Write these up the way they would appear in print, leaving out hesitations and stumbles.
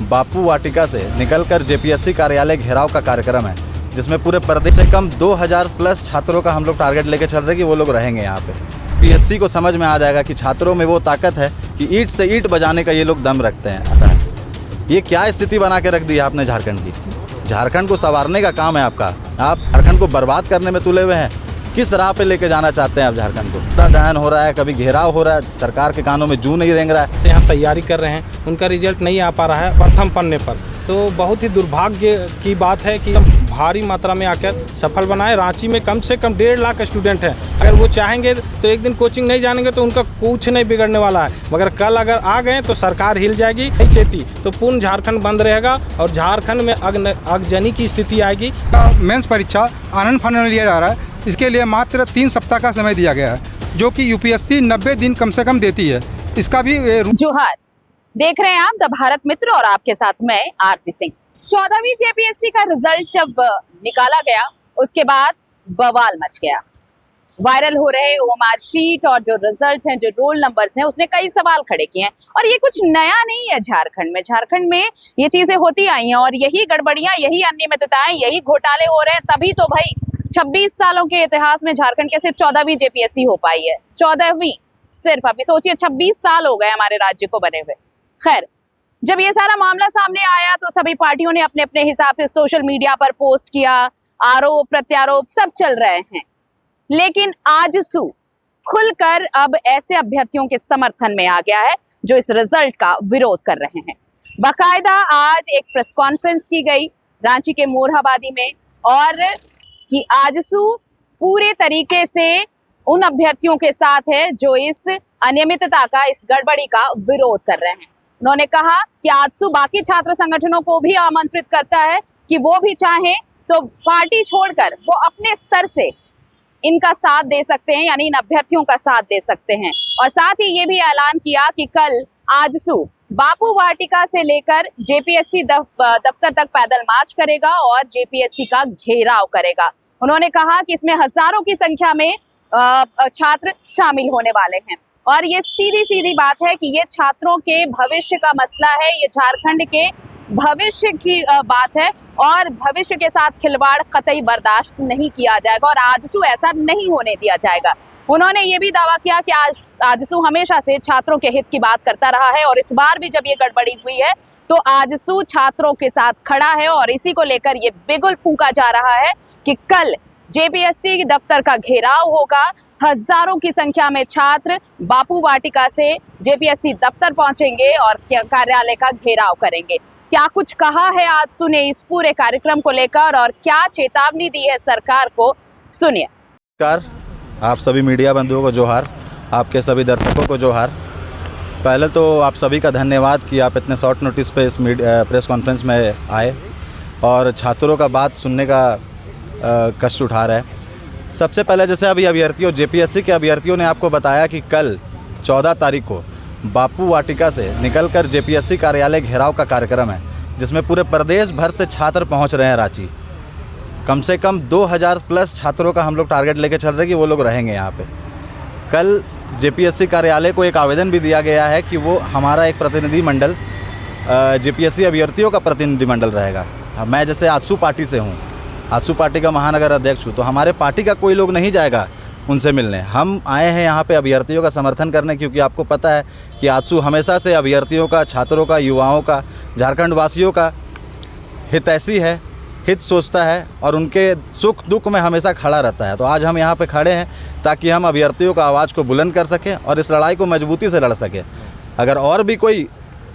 बापू वाटिका से निकलकर जेपीएससी कार्यालय घेराव का कार्यक्रम है, जिसमें पूरे प्रदेश से कम 2000 प्लस छात्रों का हम लोग टारगेट लेके चल रहे हैं कि वो लोग रहेंगे यहाँ पे। पीएससी को समझ में आ जाएगा कि छात्रों में वो ताकत है कि ईंट से ईंट बजाने का ये लोग दम रखते हैं। ये क्या स्थिति बना के रख दी है आपने झारखंड की। झारखंड को संवारने का काम है आपका, आप झारखंड को बर्बाद करने में तुले हुए हैं। किस राह पे लेके जाना चाहते हैं आप झारखंड को? दहन हो रहा है, कभी घेराव हो रहा है, सरकार के कानों में जू नहीं रेंग रहा है। यहाँ तैयारी कर रहे हैं, उनका रिजल्ट नहीं आ पा रहा है प्रथम पन्ने पर, तो बहुत ही दुर्भाग्य की बात है कि भारी मात्रा में आकर सफल बनाए। रांची में कम से कम 1.5 लाख स्टूडेंट हैं। अगर वो चाहेंगे तो एक दिन कोचिंग नहीं जानेंगे तो उनका कुछ नहीं बिगड़ने वाला है, मगर कल अगर आ गए तो सरकार हिल जाएगी, नहीं चेती तो पूर्ण झारखंड बंद रहेगा और झारखंड में अगजनी की स्थिति आएगी। मेंस परीक्षा आनंद फानन में लिया जा रहा है, इसके लिए मात्र 3 सप्ताह का समय दिया गया है, जो कि यूपीएससी 90 दिन कम से कम देती है। इसका भी जोहार, देख रहे हैं आप द भारत मित्र और आपके साथ मैं आरती सिंह। 14वीं जेपीएससी का रिजल्ट जब निकाला गया उसके बाद बवाल मच गया। वायरल हो रहे ओएमआर शीट और जो रिजल्ट्स हैं, जो रोल नंबर्स हैं, उसने कई सवाल खड़े किए हैं। और ये कुछ नया नहीं है झारखंड में ये चीजें होती आई हैं और यही गड़बड़ियां, यही अनियमितताएं, यही घोटाले हो रहे हैं। तभी तो भाई 26 सालों के इतिहास में झारखंड के सिर्फ 14वीं जेपीएससी हो पाई है। 14वीं सिर्फ, अभी सोचिए 26 साल हो गए हमारे राज्य को बने हुए। खैर, जब ये सारा मामला सामने आया तो सभी पार्टियों ने अपने अपने हिसाब से सोशल मीडिया पर पोस्ट किया, आरोप प्रत्यारोप सब चल रहे हैं। लेकिन आजसू खुलकर अब ऐसे अभ्यर्थियों के समर्थन में आ गया है जो इस रिजल्ट का विरोध कर रहे हैं। बाकायदा आज एक प्रेस कॉन्फ्रेंस की गई रांची के मोरहाबादी में, और कि आजसू पूरे तरीके से उन अभ्यर्थियों के साथ है जो इस अनियमितता का, इस गड़बड़ी का विरोध कर रहे हैं। उन्होंने कहा कि आजसू बाकी छात्र संगठनों को भी आमंत्रित करता है कि वो भी चाहें तो पार्टी छोड़कर वो अपने स्तर से इनका साथ दे सकते हैं, यानी इन अभ्यर्थियों का साथ दे सकते हैं। और साथ ही ये भी ऐलान किया कि कल आजसू बापू वाटिका से लेकर जेपीएससी दफ्तर तक पैदल मार्च करेगा और जेपीएससी का घेराव करेगा। उन्होंने कहा कि इसमें हजारों की संख्या में छात्र शामिल होने वाले हैं और ये सीधी सीधी बात है कि ये छात्रों के भविष्य का मसला है, ये झारखंड के भविष्य की बात है और भविष्य के साथ खिलवाड़ कतई बर्दाश्त नहीं किया जाएगा और आजसू ऐसा नहीं होने दिया जाएगा। उन्होंने ये भी दावा किया कि आजसू हमेशा से छात्रों के हित की बात करता रहा है और इस बार भी जब ये गड़बड़ी हुई है तो आजसू छात्रों के साथ खड़ा है और इसी को लेकर ये बिगुल फूंका जा रहा है कि कल जेपीएससी दफ्तर का घेराव होगा। हजारों की संख्या में छात्र बापू वाटिका से जेपीएससी दफ्तर पहुंचेंगे और कार्यालय का घेराव करेंगे। क्या कुछ कहा है आजसू ने इस पूरे कार्यक्रम को लेकर और क्या चेतावनी दी है सरकार को, सुनिए। आप सभी मीडिया बंधुओं को जोहार, आपके सभी दर्शकों को जोहार। पहले तो आप सभी का धन्यवाद कि आप इतने शॉर्ट नोटिस पे इस प्रेस कॉन्फ्रेंस में आए और छात्रों का बात सुनने का कष्ट उठा रहे हैं। सबसे पहले जैसे अभी अभ्यर्थियों, जेपीएससी के अभ्यर्थियों ने आपको बताया कि कल 14 तारीख को बापू वाटिका से निकलकर जेपीएससी कार्यालय घेराव का कार्यक्रम है, जिसमें पूरे प्रदेश भर से छात्र पहुंच रहे हैं रांची। कम से कम 2000 प्लस छात्रों का हम लोग टारगेट लेके चल रहे हैं कि वो लोग रहेंगे यहाँ पे। कल जेपीएससी कार्यालय को एक आवेदन भी दिया गया है कि वो हमारा एक प्रतिनिधि मंडल, जेपीएससी अभ्यर्थियों का प्रतिनिधि मंडल रहेगा। मैं जैसे आजसू पार्टी से हूँ, आजसू पार्टी का महानगर अध्यक्ष हूँ, तो हमारे पार्टी का कोई लोग नहीं जाएगा उनसे मिलने। हम आए हैं यहाँ पे अभ्यर्थियों का समर्थन करने, क्योंकि आपको पता है कि आजसू हमेशा से अभ्यर्थियों का, छात्रों का, युवाओं का, झारखंड वासियों का हितैषी है, हित सोचता है और उनके सुख दुख में हमेशा खड़ा रहता है। तो आज हम यहाँ पे खड़े हैं ताकि हम अभ्यर्थियों का आवाज़ को बुलंद कर सकें और इस लड़ाई को मजबूती से लड़ सकें। अगर और भी कोई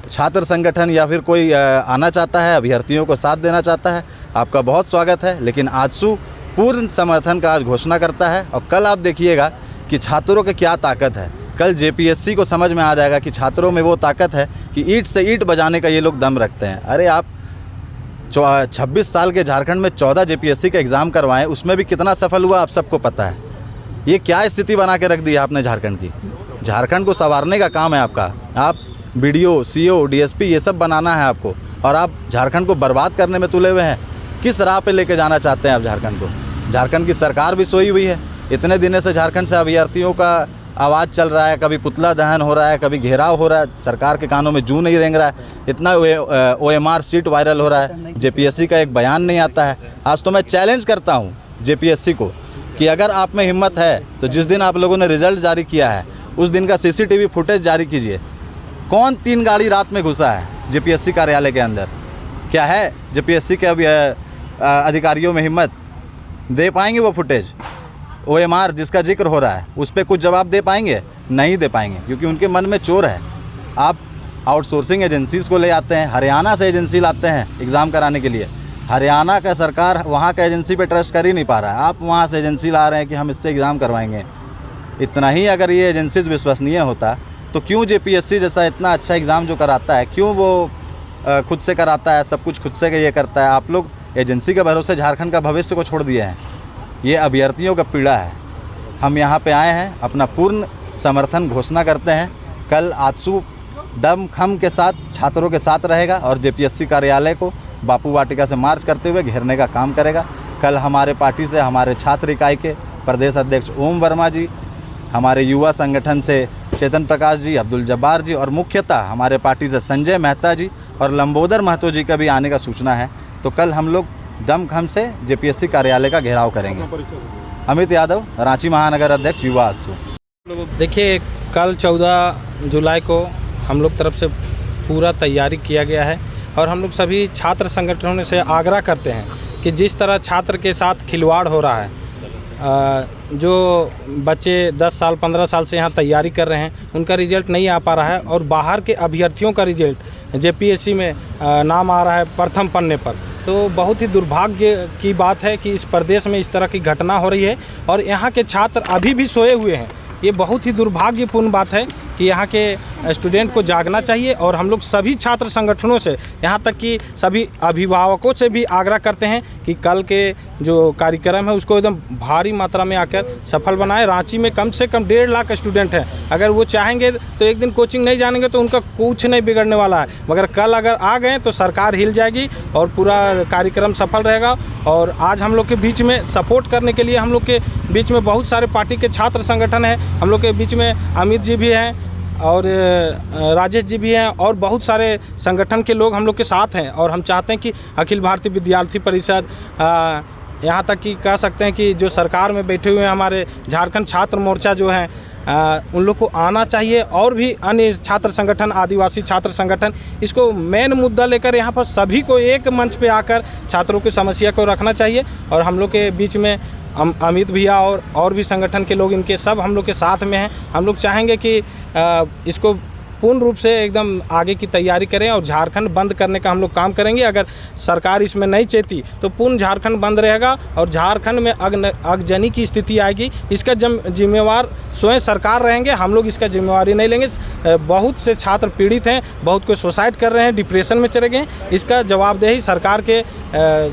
छात्र संगठन या फिर कोई आना चाहता है, अभ्यर्थियों को साथ देना चाहता है, आपका बहुत स्वागत है। लेकिन आजसू पूर्ण समर्थन का आज घोषणा करता है और कल आप देखिएगा कि छात्रों की क्या ताकत है। कल जेपीएससी को समझ में आ जाएगा कि छात्रों में वो ताकत है कि ईंट से ईंट बजाने का ये लोग दम रखते हैं। अरे आप 26 साल के झारखंड में 14 जेपीएससी का एग्ज़ाम करवाएं, उसमें भी कितना सफल हुआ आप सबको पता है। ये क्या स्थिति बना के रख दी है आपने झारखंड की। झारखंड को संवारने का काम है आपका। आप बीडीओ, सीओ, डीएसपी ये सब बनाना है आपको, और आप झारखंड को बर्बाद करने में तुले हुए हैं। किस राह पे लेके जाना चाहते हैं आप झारखंड को? झारखंड की सरकार भी सोई हुई है। इतने दिनों से झारखंड से अभ्यर्थियों का आवाज़ चल रहा है, कभी पुतला दहन हो रहा है, कभी घेराव हो रहा है, सरकार के कानों में जूं नहीं रेंग रहा है, इतना OMR सीट वायरल हो रहा है, JPSC का एक बयान नहीं आता है। आज तो मैं चैलेंज करता हूं JPSC को कि अगर आप में हिम्मत है तो जिस दिन आप लोगों ने रिज़ल्ट जारी किया है उस दिन का CCTV फुटेज जारी कीजिए। कौन 3 गाड़ी रात में घुसा है JPSC कार्यालय के अंदर? क्या है JPSC के अभी अधिकारियों में हिम्मत? दे पाएंगे वो फुटेज? OMR जिसका जिक्र हो रहा है उस पर कुछ जवाब दे पाएंगे? नहीं दे पाएंगे, क्योंकि उनके मन में चोर है। आप आउटसोर्सिंग एजेंसीज़ को ले आते हैं, हरियाणा से एजेंसी लाते हैं एग्ज़ाम कराने के लिए। हरियाणा का सरकार वहाँ का एजेंसी पे ट्रस्ट कर ही नहीं पा रहा है, आप वहाँ से एजेंसी ला रहे हैं कि हम इससे एग्ज़ाम करवाएंगे। इतना ही अगर ये एजेंसीज विश्वसनीय होता तो क्यों JPSC जैसा इतना अच्छा एग्ज़ाम जो कराता है, क्यों वो खुद से कराता है, सब कुछ खुद से ये करता है? आप लोग एजेंसी के भरोसे झारखंड का भविष्य को छोड़ दिए हैं। ये अभ्यर्थियों का पीड़ा है। हम यहाँ पे आए हैं, अपना पूर्ण समर्थन घोषणा करते हैं। कल आजसू दम खम के साथ छात्रों के साथ रहेगा और JPSC कार्यालय को बापू वाटिका से मार्च करते हुए घेरने का काम करेगा। कल हमारे पार्टी से हमारे छात्र इकाई के प्रदेश अध्यक्ष ओम वर्मा जी, हमारे युवा संगठन से चेतन प्रकाश जी, अब्दुल जब्बार जी और मुख्यतः हमारे पार्टी से संजय मेहता जी और लंबोदर महतो जी का भी आने का सूचना है। तो कल हम लोग दमखम से JPSC कार्यालय का घेराव करेंगे। अमित यादव, रांची महानगर अध्यक्ष, युवा आजसू। देखिए, कल 14 जुलाई को हम लोग तरफ से पूरा तैयारी किया गया है और हम लोग सभी छात्र संगठनों से आग्रह करते हैं कि जिस तरह छात्र के साथ खिलवाड़ हो रहा है, जो बच्चे 10 साल 15 साल से यहाँ तैयारी कर रहे हैं उनका रिजल्ट नहीं आ पा रहा है और बाहर के अभ्यर्थियों का रिजल्ट JPSC में नाम आ रहा है प्रथम पन्ने पर, तो बहुत ही दुर्भाग्य की बात है कि इस प्रदेश में इस तरह की घटना हो रही है और यहाँ के छात्र अभी भी सोए हुए हैं। ये बहुत ही दुर्भाग्यपूर्ण बात है कि यहाँ के स्टूडेंट को जागना चाहिए और हम लोग सभी छात्र संगठनों से, यहाँ तक कि सभी अभिभावकों से भी आग्रह करते हैं कि कल के जो कार्यक्रम है उसको एकदम भारी मात्रा में आकर सफल बनाएं। रांची में कम से कम 1.5 लाख स्टूडेंट हैं। अगर वो चाहेंगे तो एक दिन कोचिंग नहीं जानेंगे तो उनका कुछ नहीं बिगड़ने वाला है, मगर कल अगर आ गए तो सरकार हिल जाएगी और पूरा कार्यक्रम सफल रहेगा। और आज हम लोग के बीच में सपोर्ट करने के लिए हम लोग के बीच में बहुत सारे पार्टी के छात्र संगठन हैं। हम लोग के बीच में अमित जी भी हैं और राजेश जी भी हैं और बहुत सारे संगठन के लोग हम लोग के साथ हैं और हम चाहते हैं कि अखिल भारतीय विद्यार्थी परिषद, यहाँ तक कि कह सकते हैं कि जो सरकार में बैठे हुए हैं हमारे झारखंड छात्र मोर्चा जो हैं, उन लोग को आना चाहिए और भी अन्य छात्र संगठन, आदिवासी छात्र संगठन, इसको मेन मुद्दा लेकर यहाँ पर सभी को एक मंच पे आकर छात्रों की समस्या को रखना चाहिए। और हम लोग के बीच में अमित भैया और भी संगठन के लोग, इनके सब हम लोग के साथ में हैं। हम लोग चाहेंगे कि इसको पूर्ण रूप से एकदम आगे की तैयारी करें और झारखंड बंद करने का हम लोग काम करेंगे। अगर सरकार इसमें नहीं चेती तो पूर्ण झारखंड बंद रहेगा और झारखंड में अगजनी की स्थिति आएगी। इसका जिम्मेवार स्वयं सरकार रहेंगे, हम लोग इसका जिम्मेवारी नहीं लेंगे। बहुत से छात्र पीड़ित हैं, बहुत कोई सुसाइड कर रहे हैं, डिप्रेशन में चले गए। इसका जवाबदेही सरकार के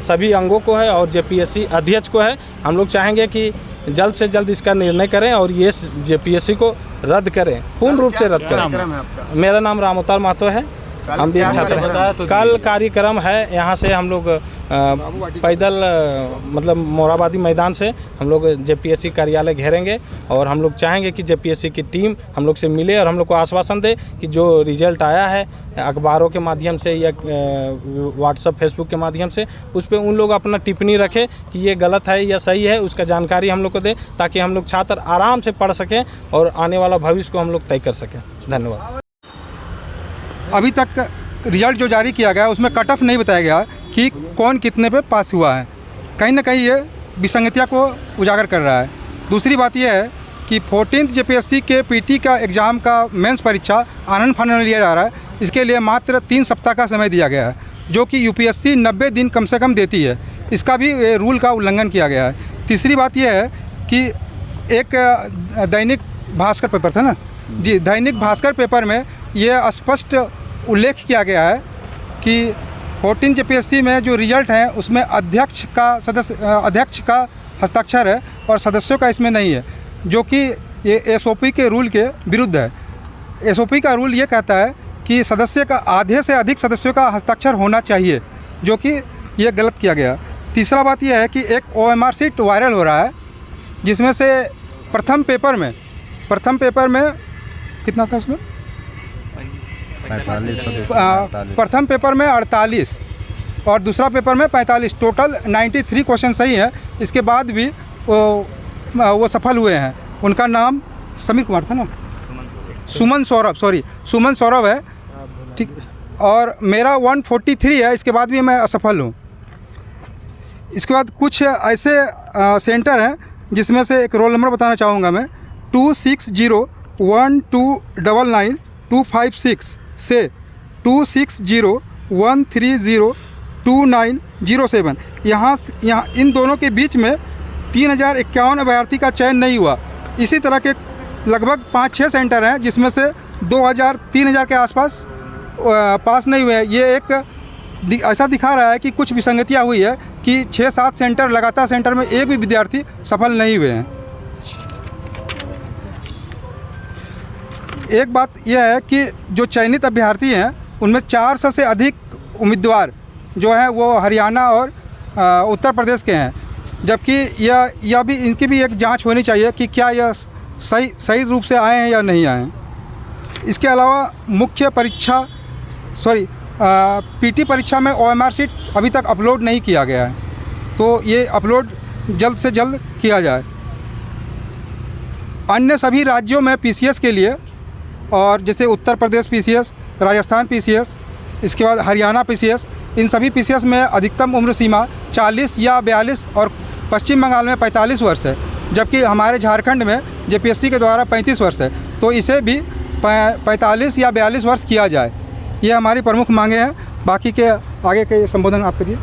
सभी अंगों को है और JPSC अध्यक्ष को है। हम लोग चाहेंगे कि जल्द से जल्द इसका निर्णय करें और ये JPSC को रद्द करें, पूर्ण रूप से रद्द करें। मेरा नाम रामोतार महतो है, हम भी छात्र हैं। कल कार्यक्रम है, यहाँ से हम लोग पैदल मतलब मोराबादी मैदान से हम लोग JPSC कार्यालय घेरेंगे और हम लोग चाहेंगे कि JPSC की टीम हम लोग से मिले और हम लोग को आश्वासन दे कि जो रिजल्ट आया है अखबारों के माध्यम से या व्हाट्सएप फेसबुक के माध्यम से, उस पर उन लोग अपना टिप्पणी रखें कि ये गलत है या सही है, उसका जानकारी हम लोग को दे ताकि हम लोग छात्र आराम से पढ़ सकें और आने वाला भविष्य को हम लोग तय कर सकें। धन्यवाद। अभी तक रिजल्ट जो जारी किया गया उसमें कट ऑफ नहीं बताया गया कि कौन कितने पे पास हुआ है। कहीं ना कहीं ये विसंगतियाँ को उजागर कर रहा है। दूसरी बात यह है कि 14th JPSC के PT का एग्ज़ाम का मेंस परीक्षा आनन फानन में लिया जा रहा है। इसके लिए मात्र 3 सप्ताह का समय दिया गया है, जो कि UPSC 90 दिन कम से कम देती है। इसका भी रूल का उल्लंघन किया गया है। तीसरी बात यह है कि एक दैनिक भास्कर पेपर था ना जी, दैनिक भास्कर पेपर में ये स्पष्ट उल्लेख किया गया है कि 14 JPSC में जो रिजल्ट है उसमें अध्यक्ष का हस्ताक्षर है और सदस्यों का इसमें नहीं है, जो कि ये SOP के रूल के विरुद्ध है। SOP का रूल ये कहता है कि सदस्य का आधे से अधिक सदस्यों का हस्ताक्षर होना चाहिए, जो कि ये गलत किया गया। तीसरा बात यह है कि एक OMR सीट वायरल हो रहा है, जिसमें से प्रथम पेपर में प्रथम पेपर में कितना था उसमें? 45 प्रथम पेपर में 48 और दूसरा पेपर में 45, टोटल 93 क्वेश्चन सही है। इसके बाद भी वो सफल हुए हैं। उनका नाम समीर कुमार था ना, सुमन सौरभ है, ठीक। और मेरा 143 है, इसके बाद भी मैं असफल हूँ। इसके बाद कुछ ऐसे सेंटर हैं जिसमें से एक रोल नंबर बताना चाहूँगा मैं, 2601299256 से 2601302907। यहाँ इन दोनों के बीच में 3051 अभ्यर्थी का चयन नहीं हुआ। इसी तरह के लगभग 5-6 सेंटर हैं जिसमें से 2000-3000 के आसपास पास नहीं हुए हैं। ये एक ऐसा दिखा रहा है कि कुछ विसंगतियाँ हुई है कि 6-7 सेंटर लगातार सेंटर में एक भी विद्यार्थी सफल नहीं हुए हैं। एक बात यह है कि जो चयनित अभ्यर्थी हैं उनमें 400 से अधिक उम्मीदवार जो हैं वो हरियाणा और उत्तर प्रदेश के हैं, जबकि यह भी इनकी भी एक जांच होनी चाहिए कि क्या यह सही रूप से आए हैं या नहीं आए हैं। इसके अलावा मुख्य परीक्षा पीटी परीक्षा में OMR शीट अभी तक अपलोड नहीं किया गया है, तो ये अपलोड जल्द से जल्द किया जाए। अन्य सभी राज्यों में PCS के लिए, और जैसे उत्तर प्रदेश PCS, राजस्थान PCS, इसके बाद हरियाणा PCS, इन सभी PCS में अधिकतम उम्र सीमा 40 या 42 और पश्चिम बंगाल में 45 वर्ष है, जबकि हमारे झारखंड में JPSC के द्वारा 35 वर्ष है। तो इसे भी 45 या 42 वर्ष किया जाए। ये हमारी प्रमुख मांगे हैं। बाकी के आगे के संबोधन आप करिए।